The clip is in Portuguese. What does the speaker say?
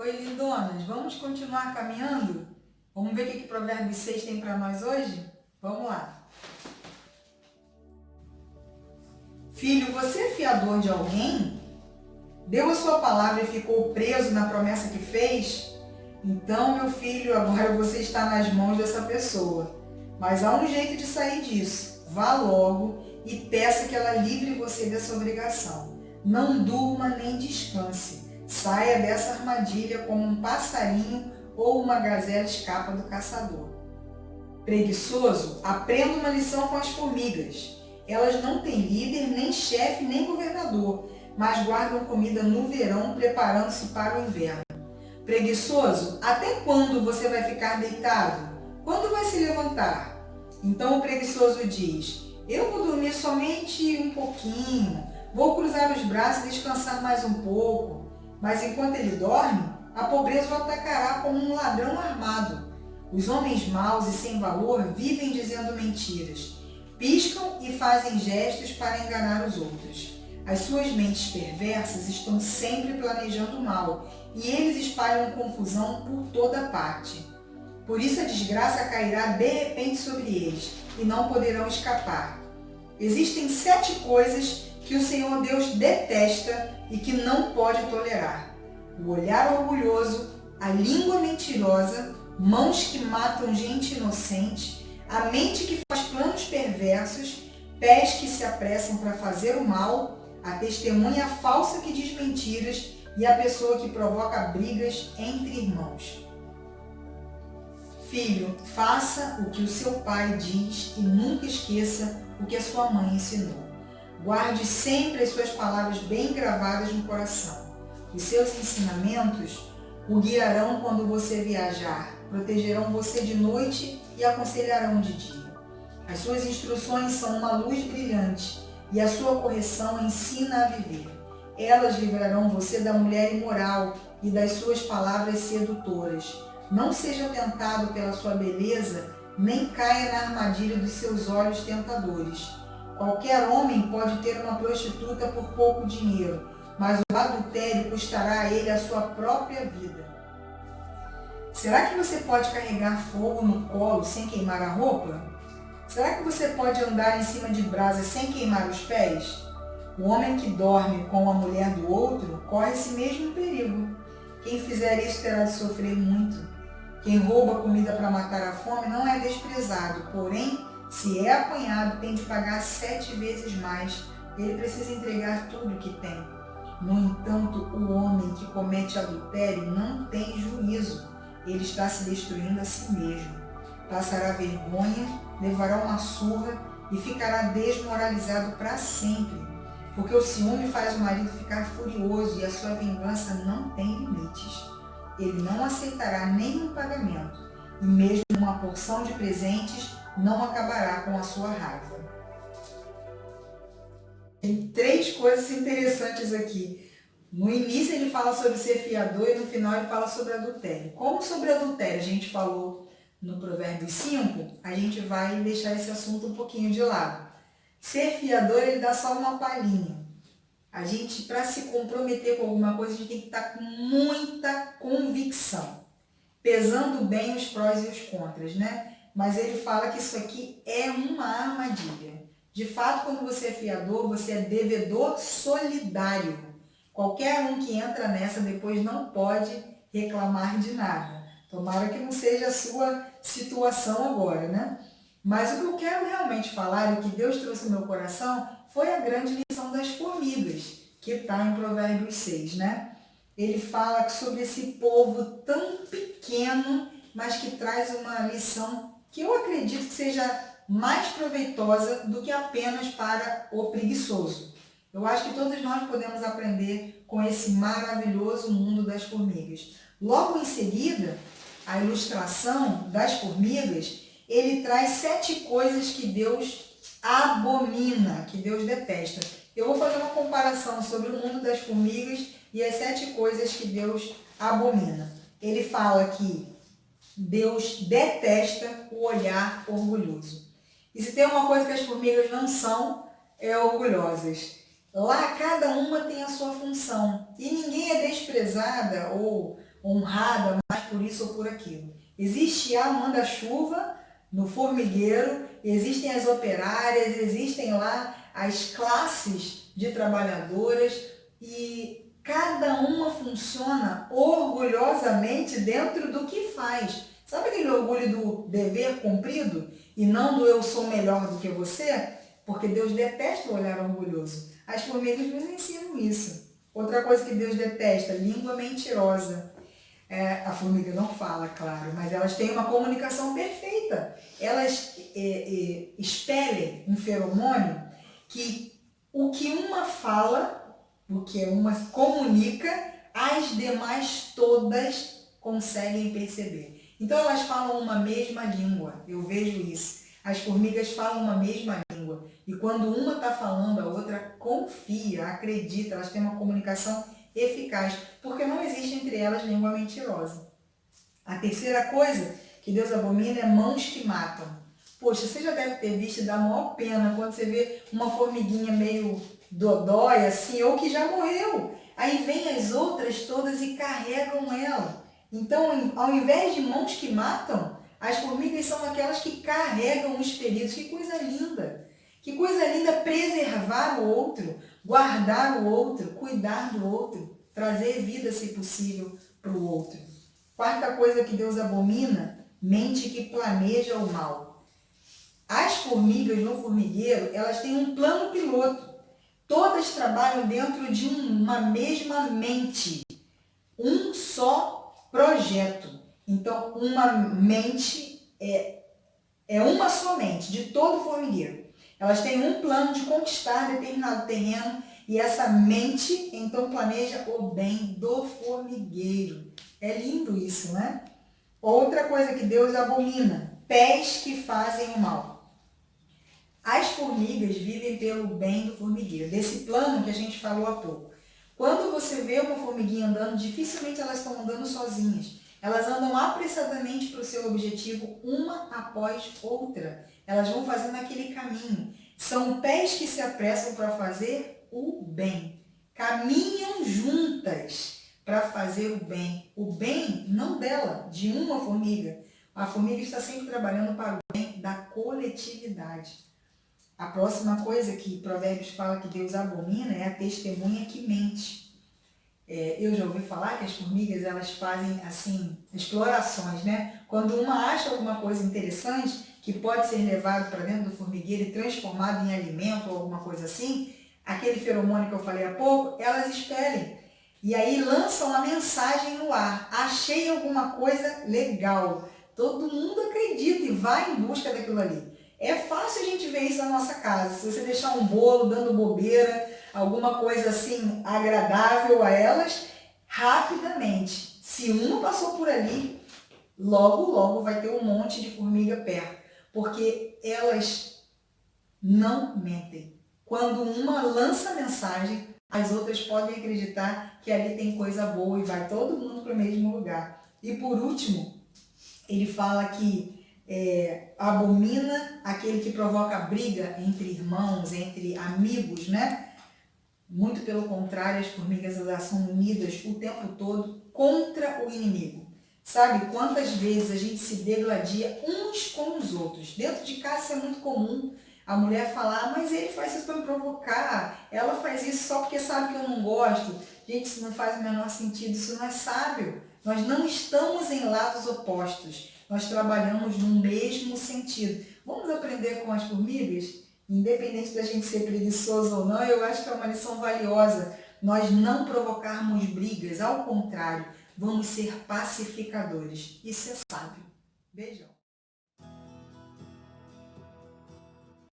Oi, lindonas, vamos continuar caminhando? Vamos ver o que Provérbios 6 tem para nós hoje? Vamos lá. Filho, você é fiador de alguém? Deu a sua palavra e ficou preso na promessa que fez? Então, meu filho, agora você está nas mãos dessa pessoa. Mas há um jeito de sair disso. Vá logo e peça que ela livre você dessa obrigação. Não durma nem descanse. Saia dessa armadilha como um passarinho ou uma gazela escapa do caçador. Preguiçoso, aprenda uma lição com as formigas. Elas não têm líder, nem chefe, nem governador, mas guardam comida no verão, preparando-se para o inverno. Preguiçoso, até quando você vai ficar deitado? Quando vai se levantar? Então o preguiçoso diz: eu vou dormir somente um pouquinho, vou cruzar os braços e descansar mais um pouco. Mas enquanto ele dorme, a pobreza o atacará como um ladrão armado. Os homens maus e sem valor vivem dizendo mentiras, piscam e fazem gestos para enganar os outros. As suas mentes perversas estão sempre planejando o mal e eles espalham confusão por toda parte. Por isso a desgraça cairá de repente sobre eles e não poderão escapar. Existem 7 coisas que o Senhor Deus detesta e que não pode tolerar: o olhar orgulhoso, a língua mentirosa, mãos que matam gente inocente, a mente que faz planos perversos, pés que se apressam para fazer o mal, a testemunha falsa que diz mentiras e a pessoa que provoca brigas entre irmãos. Filho, faça o que o seu pai diz e nunca esqueça o que a sua mãe ensinou. Guarde sempre as suas palavras bem gravadas no coração. Os seus ensinamentos o guiarão quando você viajar, protegerão você de noite e aconselharão de dia. As suas instruções são uma luz brilhante e a sua correção ensina a viver. Elas livrarão você da mulher imoral e das suas palavras sedutoras. Não seja tentado pela sua beleza, nem caia na armadilha dos seus olhos tentadores. Qualquer homem pode ter uma prostituta por pouco dinheiro, mas o adultério custará a ele a sua própria vida. Será que você pode carregar fogo no colo sem queimar a roupa? Será que você pode andar em cima de brasas sem queimar os pés? O homem que dorme com a mulher do outro corre esse mesmo perigo. Quem fizer isso terá de sofrer muito. Quem rouba comida para matar a fome não é desprezado, porém, se é apanhado, tem de pagar 7 vezes mais. Ele precisa entregar tudo o que tem. No entanto, o homem que comete adultério não tem juízo. Ele está se destruindo a si mesmo. Passará vergonha, levará uma surra e ficará desmoralizado para sempre. Porque o ciúme faz o marido ficar furioso e a sua vingança não tem limites. Ele não aceitará nenhum pagamento e mesmo uma porção de presentes não acabará com a sua raiva. Tem 3 coisas interessantes aqui. No início ele fala sobre ser fiador e no final ele fala sobre adultério. Como sobre adultério a gente falou no Provérbios 5, a gente vai deixar esse assunto um pouquinho de lado. Ser fiador, ele dá só uma palhinha. A gente, para se comprometer com alguma coisa, a gente tem que estar com muita convicção, pesando bem os prós e os contras, né? Mas ele fala que isso aqui é uma armadilha. De fato, quando você é fiador, você é devedor solidário. Qualquer um que entra nessa depois não pode reclamar de nada. Tomara que não seja a sua situação agora, né? Mas o que eu quero realmente falar, e o que Deus trouxe no meu coração, foi a grande lição das formigas, que está em Provérbios 6, né? Ele fala sobre esse povo tão pequeno, mas que traz uma lição que eu acredito que seja mais proveitosa do que apenas para o preguiçoso. Eu acho que todos nós podemos aprender com esse maravilhoso mundo das formigas. Logo em seguida, a ilustração das formigas, ele traz 7 coisas que Deus abomina, que Deus detesta. Eu vou fazer uma comparação sobre o mundo das formigas e as 7 coisas que Deus abomina. Ele fala que Deus detesta o olhar orgulhoso. E se tem uma coisa que as formigas não são, é orgulhosas. Lá cada uma tem a sua função e ninguém é desprezada ou honrada mais por isso ou por aquilo. Existe a manda-chuva no formigueiro, existem as operárias, existem lá as classes de trabalhadoras e cada uma funciona orgulhosamente dentro do que faz. Sabe aquele orgulho do dever cumprido e não do eu sou melhor do que você? Porque Deus detesta o olhar orgulhoso. As formigas nos ensinam isso. Outra coisa que Deus detesta, língua mentirosa. A formiga não fala, claro, mas elas têm uma comunicação perfeita. Elas expelem um feromônio que o que uma fala, o que uma comunica, as demais todas conseguem perceber. Então elas falam uma mesma língua, eu vejo isso. As formigas falam uma mesma língua. E quando uma está falando, a outra confia, acredita, elas têm uma comunicação eficaz, porque não existe entre elas língua mentirosa. A terceira coisa que Deus abomina é mãos que matam. Poxa, você já deve ter visto, dá maior pena quando você vê uma formiguinha meio dodói assim, ou que já morreu. Aí vem as outras todas e carregam ela. Então, ao invés de mãos que matam, as formigas são aquelas que carregam os feridos. Que coisa linda! Que coisa linda preservar o outro, guardar o outro, cuidar do outro, trazer vida, se possível, para o outro. Quarta coisa que Deus abomina, mente que planeja o mal. As formigas no formigueiro, elas têm um plano piloto. Todas trabalham dentro de uma mesma mente, um só projeto. Então, uma mente é uma só mente de todo formigueiro. Elas têm um plano de conquistar determinado terreno e essa mente então planeja o bem do formigueiro. É lindo isso, né? Outra coisa que Deus abomina, pés que fazem o mal. As formigas vivem pelo bem do formigueiro, desse plano que a gente falou há pouco. Quando você vê uma formiguinha andando, dificilmente elas estão andando sozinhas. Elas andam apressadamente para o seu objetivo, uma após outra. Elas vão fazendo aquele caminho. São pés que se apressam para fazer o bem. Caminham juntas para fazer o bem. O bem não dela, de uma formiga. A formiga está sempre trabalhando para o bem da coletividade. A próxima coisa que Provérbios fala que Deus abomina é a testemunha que mente. Eu já ouvi falar que as formigas elas fazem assim explorações, né? Quando uma acha alguma coisa interessante que pode ser levado para dentro do formigueiro e transformado em alimento ou alguma coisa assim, aquele feromônio que eu falei há pouco, elas expelem. E aí lançam a mensagem no ar. Achei alguma coisa legal. Todo mundo acredita e vai em busca daquilo ali. É fácil a gente ver isso na nossa casa. Se você deixar um bolo dando bobeira, alguma coisa assim agradável a elas, rapidamente, se uma passou por ali, logo vai ter um monte de formiga perto, porque elas não mentem. Quando uma lança mensagem, as outras podem acreditar que ali tem coisa boa e vai todo mundo para o mesmo lugar. E por último, ele fala que abomina aquele que provoca briga entre irmãos, entre amigos, né? Muito pelo contrário, as formigas elas são unidas o tempo todo contra o inimigo. Sabe quantas vezes a gente se degladia uns com os outros? Dentro de casa isso é muito comum. A mulher falar, mas ele faz isso para me provocar, ela faz isso só porque sabe que eu não gosto. Gente, isso não faz o menor sentido, isso não é sábio. Nós não estamos em lados opostos, nós trabalhamos no mesmo sentido. Vamos aprender com as formigas? Independente da gente ser preguiçoso ou não, eu acho que é uma lição valiosa. Nós não provocarmos brigas, ao contrário, vamos ser pacificadores. Isso é sábio. Beijão.